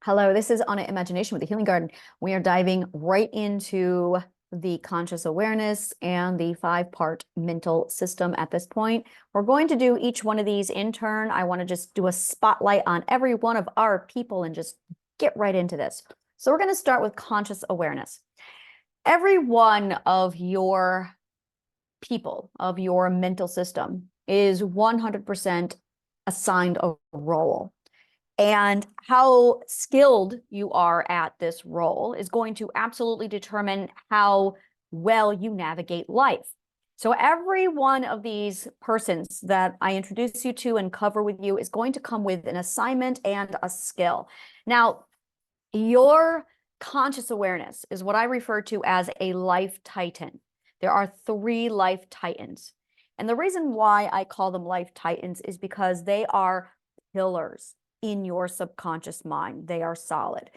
Hello, this is Anna Imagination with the Healing Garden. We are diving right into the conscious awareness and the five-part mental system at this point. We're going to do each one of these in turn. I want to just do a spotlight on every one of our people and just get right into this. So we're going to start with conscious awareness. Every one of your people, of your mental system, is 100% assigned a role. And how skilled you are at this role is going to absolutely determine how well you navigate life. So every one of these persons that I introduce you to and cover with you is going to come with an assignment and a skill. Now, your conscious awareness is what I refer to as a life titan. There are 3 life titans. And the reason why I call them life titans is because they are pillars in your subconscious mind. They are solid.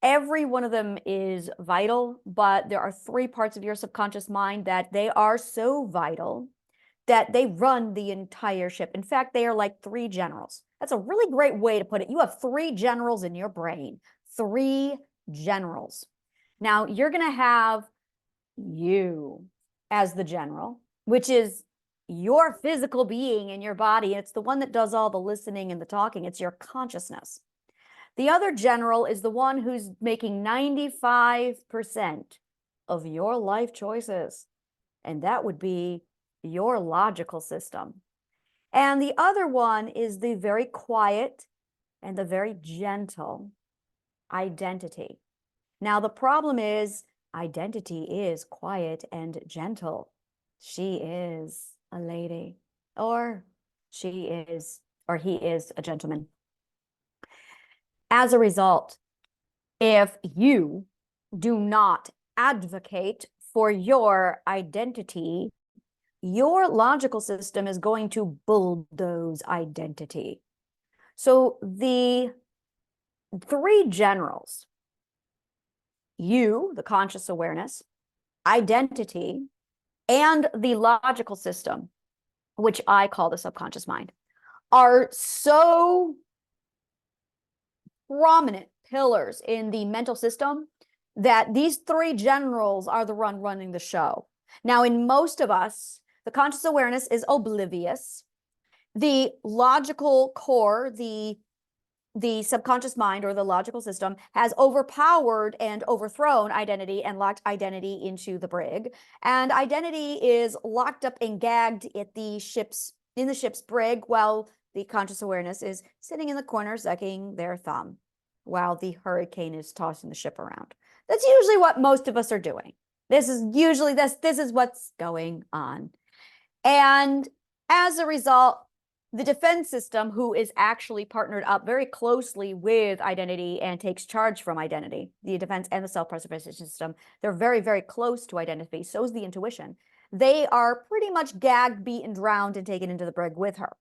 Every one of them is vital, but there are 3 parts of your subconscious mind that they are so vital that they run the entire ship. In fact, they are like 3 generals. That's a really great way to put it. You have 3 generals in your brain, 3 generals. Now, you're going to have you as the general, which is your physical being in your body. It's the one that does all the listening and the talking. It's your consciousness. The other general is the one who's making 95% of your life choices. And that would be your logical system. And the other one is the very quiet and the very gentle identity. Now, the problem is identity is quiet and gentle. She is a lady, or she is, or he is a gentleman. As a result, if you do not advocate for your identity, your logical system is going to bulldoze identity. So the 3 generals, you, the conscious awareness, identity, and the logical system, which I call the subconscious mind, are so prominent pillars in the mental system that these 3 generals are the one running the show. Now, in most of us, the conscious awareness is oblivious. The logical core, the subconscious mind or the logical system has overpowered and overthrown identity and locked identity into the brig. And identity is locked up and gagged at the ship's brig, while the conscious awareness is sitting in the corner sucking their thumb while the hurricane is tossing the ship around. That's usually what most of us are doing. This is what's going on. And as a result, the defense system, who is actually partnered up very closely with identity and takes charge from identity, the defense and the self-preservation system, they're very, very close to identity. So is the intuition. They are pretty much gagged, beaten, drowned, and taken into the brig with her.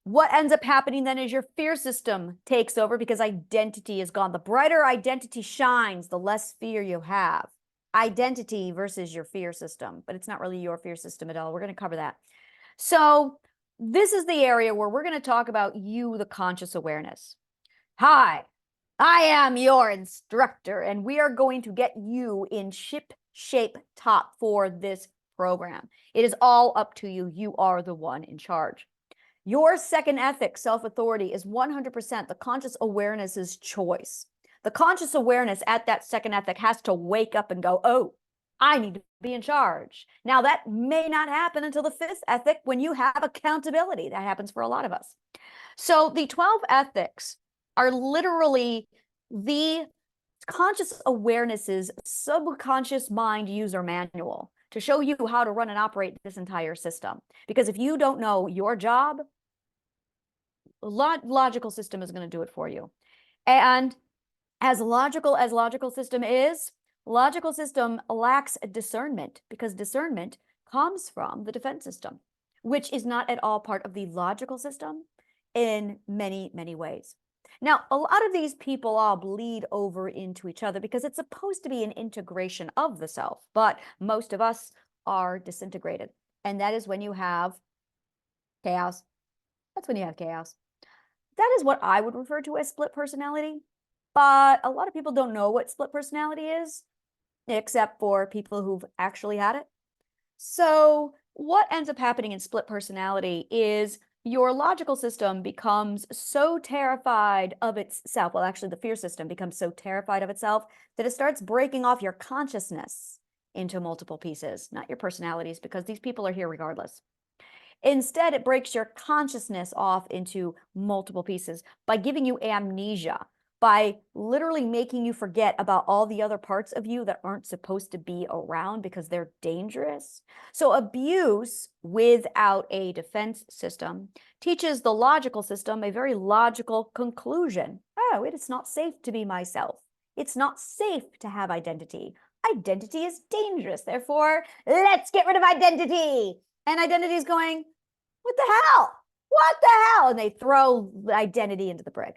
What ends up happening then is your fear system takes over because identity is gone. The brighter identity shines, the less fear you have. Identity versus your fear system, but it's not really your fear system at all. We're going to cover that. So this is the area where we're going to talk about you, the conscious awareness. Hi, I am your instructor, and we are going to get you in ship shape top for this program. It is all up to you. You are the one in charge. Your second ethic, self-authority, is 100% the conscious awareness's choice. The conscious awareness at that second ethic has to wake up and go, oh, I need to be in charge. Now, that may not happen until the 5th ethic when you have accountability. That happens for a lot of us. So the 12 ethics are literally the conscious awareness's subconscious mind user manual to show you how to run and operate this entire system. Because if you don't know your job, logical system is going to do it for you. And as logical system is, logical system lacks discernment, because discernment comes from the defense system, which is not at all part of the logical system in many, many ways. Now, a lot of these people all bleed over into each other because it's supposed to be an integration of the self, but most of us are disintegrated. And that is when you have chaos. That's when you have chaos. That is what I would refer to as split personality. But a lot of people don't know what split personality is, except for people who've actually had it. So what ends up happening in split personality is your logical system becomes so terrified of itself. Well, actually, the fear system becomes so terrified of itself that it starts breaking off your consciousness into multiple pieces, not your personalities, because these people are here regardless. Instead, it breaks your consciousness off into multiple pieces by giving you amnesia, by literally making you forget about all the other parts of you that aren't supposed to be around because they're dangerous. So abuse without a defense system teaches the logical system a very logical conclusion. Oh, it's not safe to be myself. It's not safe to have identity. Identity is dangerous. Therefore, let's get rid of identity. And identity is going, what the hell? What the hell? And they throw identity into the brig.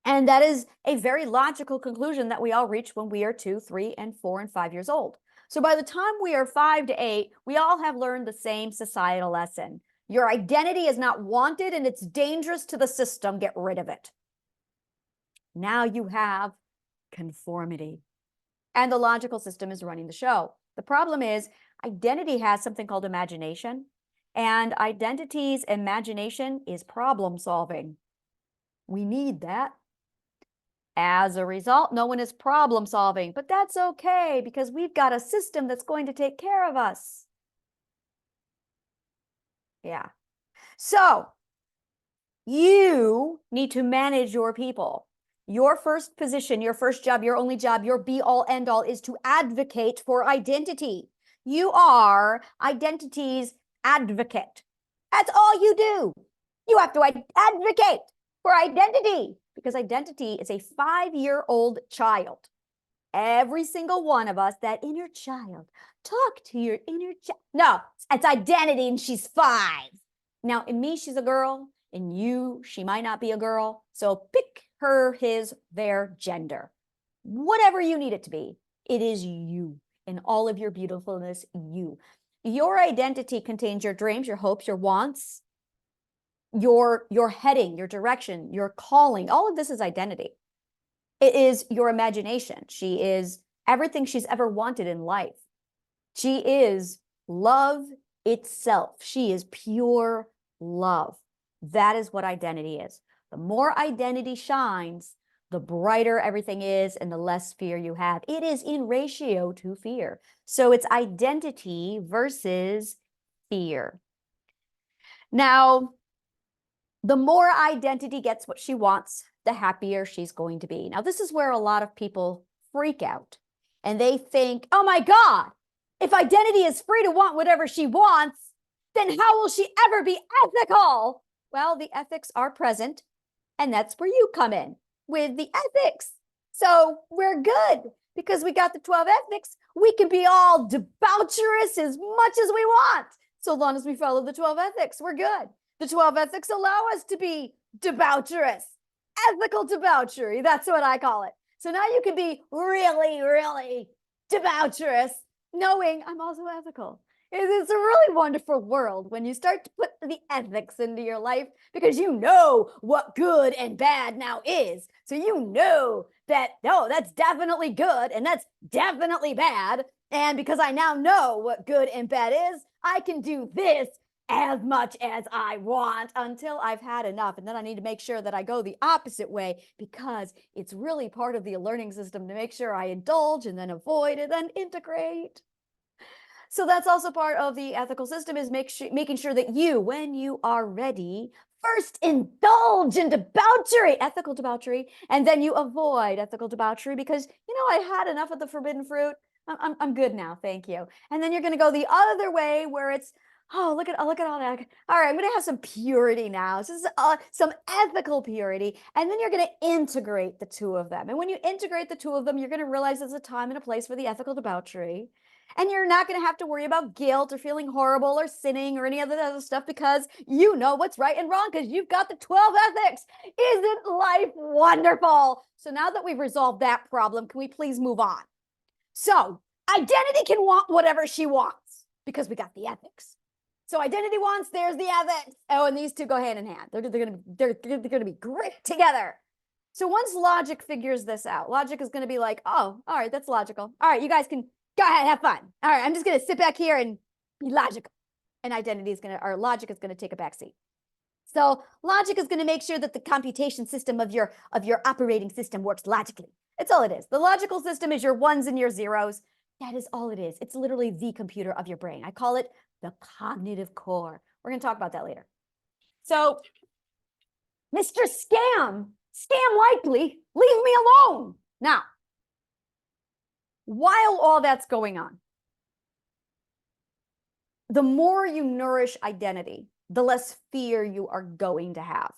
And that is a very logical conclusion that we all reach when we are 2, 3, and 4, and 5 years old. So by the time we are 5 to 8, we all have learned the same societal lesson. Your identity is not wanted and it's dangerous to the system. Get rid of it. Now you have conformity. And the logical system is running the show. The problem is identity has something called imagination. And identity's imagination is problem solving. We need that. As a result, no one is problem solving, but that's okay because we've got a system that's going to take care of us. Yeah. So you need to manage your people. Your first position, your first job, your only job, your be all end all is to advocate for identity. You are identity's advocate. That's all you do. You have to advocate for identity because identity is a 5-year-old child. Every single one of us, that inner child, talk to your inner child. No, it's identity and she's 5. Now, in me, she's a girl. In you, she might not be a girl. So pick her, his, their gender. Whatever you need it to be, it is you. In all of your beautifulness, you. Your identity contains your dreams, your hopes, your wants, your heading, your direction, your calling. All of this is identity. It is your imagination. She is everything she's ever wanted in life. She is love itself. She is pure love. That is what identity is. The more identity shines, the brighter everything is and the less fear you have. It is in ratio to fear. So it's identity versus fear. Now, the more identity gets what she wants, the happier she's going to be. Now, this is where a lot of people freak out and they think, oh my God, if identity is free to want whatever she wants, then how will she ever be ethical? Well, the ethics are present, and that's where you come in with the ethics. So we're good because we got the 12 ethics. We can be all debaucherous as much as we want. So long as we follow the 12 ethics, we're good. The 12 ethics allow us to be debaucherous, ethical debauchery. That's what I call it. So now you can be really, really debaucherous, knowing I'm also ethical. It's a really wonderful world when you start to put the ethics into your life because you know what good and bad now is. So you know that, no, that's definitely good and that's definitely bad. And because I now know what good and bad is, I can do this as much as I want until I've had enough. And then I need to make sure that I go the opposite way because it's really part of the learning system to make sure I indulge and then avoid and then integrate. So that's also part of the ethical system is making sure that you, when you are ready, first indulge in debauchery, ethical debauchery, and then you avoid ethical debauchery because, you know, I had enough of the forbidden fruit. I'm good now, thank you. And then you're going to go the other way where it's, oh, look at all that. All right, I'm going to have some purity now. So this is some ethical purity. And then you're going to integrate the two of them. And when you integrate the two of them, you're going to realize there's a time and a place for the ethical debauchery. And you're not going to have to worry about guilt or feeling horrible or sinning or any other stuff because you know what's right and wrong because you've got the 12 ethics. Isn't life wonderful? So now that we've resolved that problem, can we please move on? So identity can want whatever she wants because we got the ethics. So identity wants, there's the ethics. Oh, and these two go hand in hand. They're gonna be great together. So once logic figures this out, logic is gonna be like, oh, all right, that's logical. All right, you guys can go ahead, have fun. All right, I'm just gonna sit back here and be logical. And or logic is gonna take a back seat. So logic is gonna make sure that the computation system of your operating system works logically. That's all it is. The logical system is your ones and your zeros. That is all it is. It's literally the computer of your brain. I call it the cognitive core. We're going to talk about that later. So, Mr. Scam likely, leave me alone. Now, while all that's going on, the more you nourish identity, the less fear you are going to have.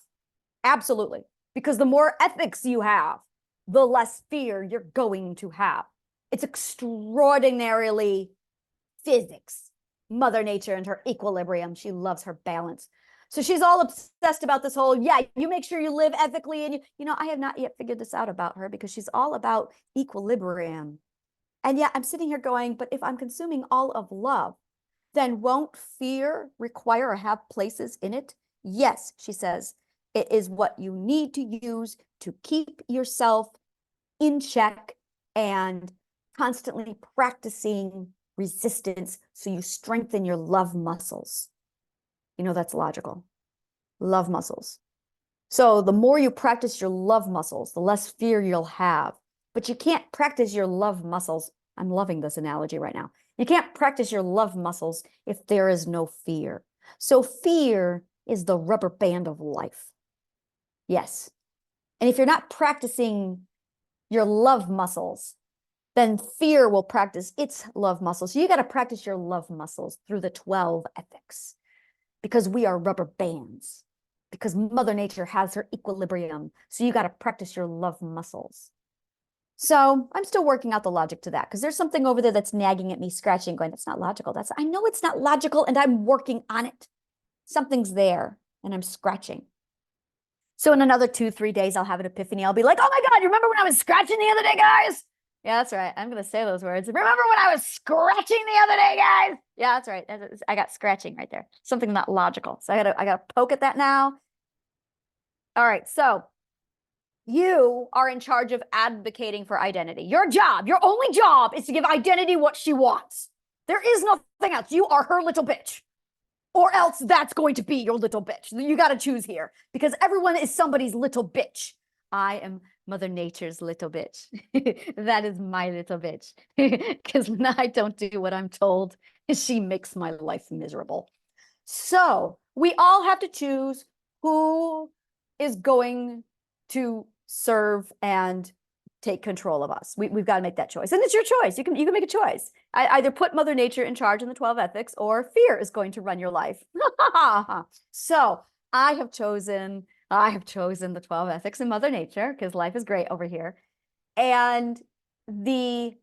Absolutely. Because the more ethics you have, the less fear you're going to have. It's extraordinarily physics. Mother Nature and her equilibrium. She loves her balance. So she's all obsessed about this whole, yeah, you make sure you live ethically. And I have not yet figured this out about her because she's all about equilibrium. And yeah, I'm sitting here going, but if I'm consuming all of love, then won't fear require or have places in it? Yes, she says, it is what you need to use to keep yourself in check and constantly practicing resistance so you strengthen your love muscles. That's logical. Love muscles. So the more you practice your love muscles, the less fear you'll have. But you can't practice your love muscles. I'm loving this analogy right now. You can't practice your love muscles if there is no fear. So fear is the rubber band of life. Yes. And if you're not practicing your love muscles, then fear will practice its love muscles. So you got to practice your love muscles through the 12 ethics because we are rubber bands, because Mother Nature has her equilibrium. So you got to practice your love muscles. So I'm still working out the logic to that because there's something over there that's nagging at me, scratching, going, it's not logical. I know it's not logical and I'm working on it. Something's there and I'm scratching. So in another 2-3 days, I'll have an epiphany. I'll be like, oh my God, you remember when I was scratching the other day, guys? Yeah, that's right. I'm going to say those words. Remember when I was scratching the other day, guys? Yeah, that's right. I got scratching right there. Something not logical. So I got to poke at that now. All right. So you are in charge of advocating for identity. Your only job is to give identity what she wants. There is nothing else. You are her little bitch. Or else that's going to be your little bitch. You got to choose here because everyone is somebody's little bitch. I am Mother Nature's little bitch. That is my little bitch. Because when I don't do what I'm told, she makes my life miserable. So we all have to choose who is going to serve and take control of us. We've got to make that choice. And it's your choice. You can make a choice. I either put Mother Nature in charge in the 12 ethics or fear is going to run your life. So I have chosen the 12 ethics in Mother Nature because life is great over here. And the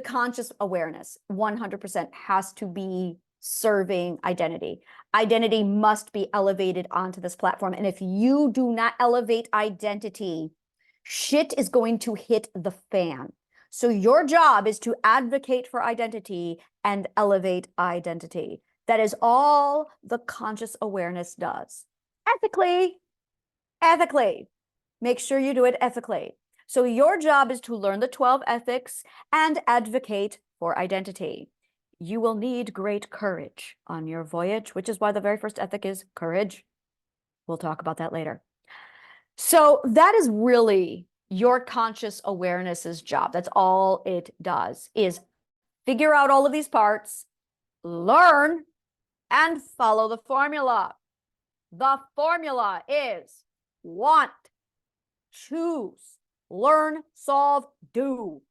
conscious awareness 100% has to be serving identity. Identity must be elevated onto this platform. And if you do not elevate identity, shit is going to hit the fan. So your job is to advocate for identity and elevate identity. That is all the conscious awareness does. Ethically. Make sure you do it ethically. So your job is to learn the 12 ethics and advocate for identity. You will need great courage on your voyage, which is why the very first ethic is courage. We'll talk about that later. So that is really your conscious awareness's job. That's all it does is figure out all of these parts, learn, and follow the formula. The formula is want, choose, learn, solve, do.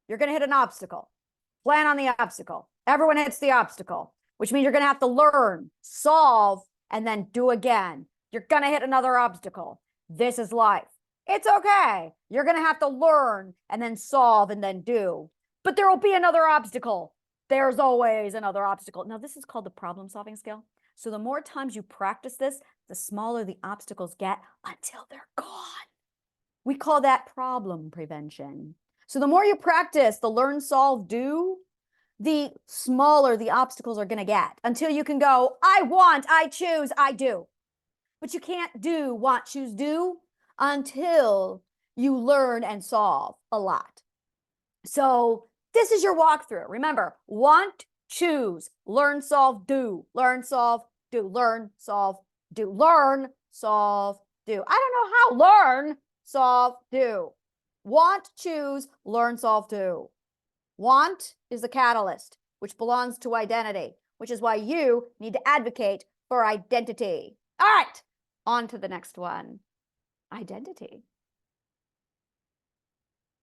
You're going to hit an obstacle. Plan on the obstacle. Everyone hits the obstacle, which means you're going to have to learn, solve, and then do again. You're going to hit another obstacle. This is life. It's okay. You're going to have to learn and then solve and then do. But there will be another obstacle. There's always another obstacle. Now, this is called the problem-solving skill. So the more times you practice this, the smaller the obstacles get until they're gone. We call that problem prevention. So the more you practice the learn, solve, do, the smaller the obstacles are going to get until you can go, I want, I choose, I do. But you can't do, want, choose, do until you learn and solve a lot. So this is your walkthrough. Remember, want, choose, learn, solve, do, learn, solve, do, learn, solve, do, learn, solve, do. I don't know how. Learn, solve, do. Want, choose, learn, solve, do. Want is the catalyst, which belongs to identity, which is why you need to advocate for identity. All right, on to the next one. Identity.